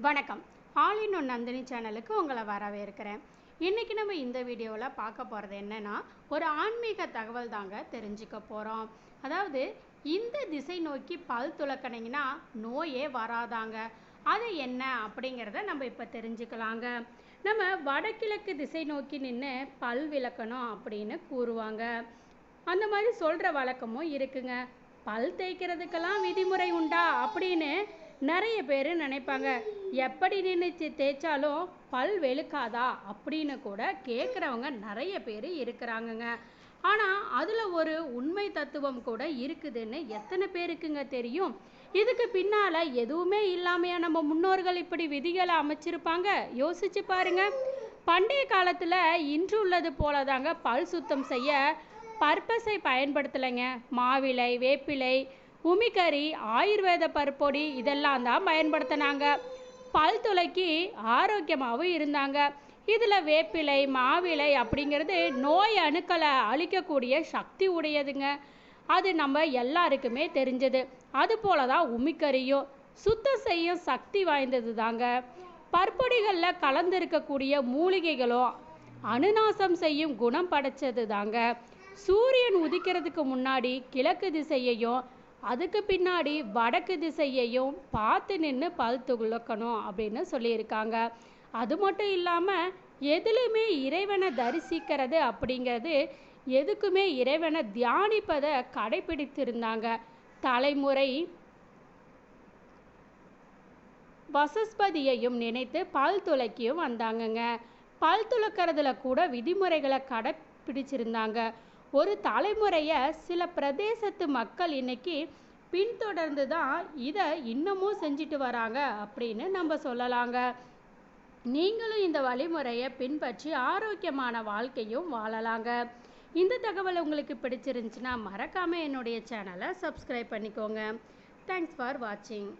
வணக்கம். All in one Nandini சேனலுக்கு உங்களை வரவேற்கிறேன். இன்றைக்கி நம்ம இந்த வீடியோவில் பார்க்க போகிறது என்னென்னா, ஒரு ஆன்மீக தகவல் தாங்க தெரிஞ்சுக்க போகிறோம். அதாவது இந்த திசை நோக்கி பல் துலக்கினீங்கன்னா நோயே வராதாங்க. அது என்ன அப்படிங்கிறத நம்ம இப்போ தெரிஞ்சுக்கலாங்க. நம்ம வடகிழக்கு திசை நோக்கி நின்று பல் விளக்கணும் அப்படின்னு கூறுவாங்க. அந்த மாதிரி சொல்கிற வழக்கமும் இருக்குங்க. பல் தேய்க்கிறதுக்கெல்லாம் விதிமுறை உண்டா அப்படின்னு நிறைய பேர் நினைப்பாங்க. எப்படி நின்று தேய்ச்சாலும் பல் வெளுக்காதா அப்படின்னு கூட கேட்குறவங்க நிறைய பேர் இருக்கிறாங்கங்க. ஆனால் அதில் ஒரு உண்மை தத்துவம் கூட இருக்குதுன்னு எத்தனை பேருக்குங்க தெரியும்? இதுக்கு பின்னால் எதுவுமே இல்லாமையா நம்ம முன்னோர்கள் இப்படி விதிகளை அமைச்சிருப்பாங்க? யோசிச்சு பாருங்க. பண்டைய காலத்தில் இன்று உள்ளது போல தாங்க பல் சுத்தம் செய்ய பர்பஸை பயன்படுத்தலைங்க. மாவிலை, வேப்பிலை, உமிக்கறி, ஆயுர்வேத பருப்பொடி இதெல்லாம் தான் பயன்படுத்தினாங்க. பல் துளைக்கு ஆரோக்கியமாகவும் இருந்தாங்க. இதில் வேப்பிலை, மாவிலை அப்படிங்கிறது நோய் அணுக்களை அழிக்கக்கூடிய சக்தி உடையதுங்க. அது நம்ம எல்லாருக்குமே தெரிஞ்சது. அதுபோல தான் உமிக்கறியும் சுத்தம் செய்யும் சக்தி வாய்ந்தது தாங்க. பற்பொடிகளில் கலந்திருக்கக்கூடிய மூலிகைகளும் அணுநாசம் செய்யும் குணம் படைச்சது தாங்க. சூரியன் உதிக்கிறதுக்கு முன்னாடி கிழக்கு திசையையும் அதுக்கு பின்னாடி வடக்கு திசையையும் பார்த்து நின்று பல் துலக்கணும் அப்படின்னு சொல்லியிருக்காங்க. அது மட்டும் இல்லாமல் எதுலையுமே இறைவனை தரிசிக்கிறது அப்படிங்கிறது எதுக்குமே இறைவனை தியானிப்பதை கடைபிடித்திருந்தாங்க. தலைமுறை வசஸ்பதியையும் நினைத்து பல் துலக்கியும் வந்தாங்கங்க. பல் துலக்கிறதுல கூட விதிமுறைகளை கடைப்பிடிச்சிருந்தாங்க. ஒரு தலைமுறையை சில பிரதேசத்து மக்கள் இன்னைக்கு பின்தொடர்ந்து தான் இதை இன்னமும் செஞ்சுட்டு வராங்க அப்படின்னு நம்ம சொல்லலாங்க. நீங்களும் இந்த வழிமுறையை பின்பற்றி ஆரோக்கியமான வாழ்க்கையும் வாழலாங்க. இந்த தகவல் உங்களுக்கு பிடிச்சிருந்துச்சுன்னா மறக்காமல் என்னுடைய சேனலை சப்ஸ்கிரைப் பண்ணிக்கோங்க. தேங்க்ஸ் ஃபார் வாட்சிங்.